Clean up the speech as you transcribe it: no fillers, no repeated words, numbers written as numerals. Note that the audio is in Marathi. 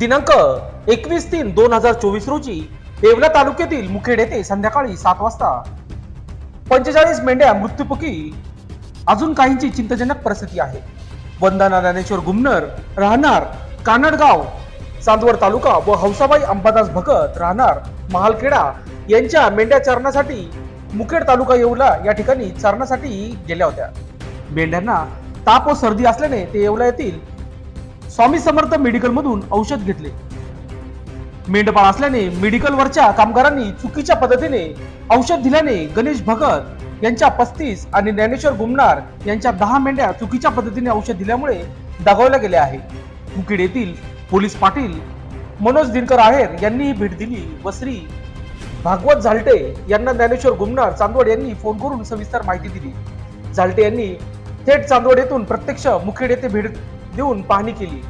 दिनांक 21/3/2024 रोजी येवला तालुक्यातील मुखेड येथे संध्याकाळी 7 वाजता 45 मेंढ्या मृत्युमुखी, अजून काहींची चिंताजनक परिस्थिती आहे. वंदना ज्ञानेश्वर गुमनर राहणार कानडगाव चांदवड तालुका व हौसाबाई अंबादास भगत राहणार महालखेडा यांच्या मेंढ्या चरण्यासाठी मुखेड तालुका येवला या ठिकाणी चरण्यासाठी गेल्या होत्या. मेंढ्यांना ताप व सर्दी असल्याने ते येवला येथील स्वामी समर्थ मेडिकल मधून औषध घेतले. मेंढपाळ असल्याने मेडिकलवरच्या कामगारांनी चुकीच्या पद्धतीने औषध दिल्याने गणेश भगत यांच्या 35 आणि ज्ञानेश्वर गुमनार यांच्या 10 मेंढ्या चुकीच्या पद्धतीने औषध दिल्यामुळे दगावल्या गेल्या आहे. मुखेड येथील पोलीस पाटील मनोज दिनकर आहेर यांनी भेट दिली व श्री भागवत झालटे यांना ज्ञानेश्वर गुमनार चांदवड यांनी फोन करून सविस्तर माहिती दिली. झालटे यांनी थेट चांदवड येथून प्रत्यक्ष मुखेड येथे भेट देऊन पाहणी केली.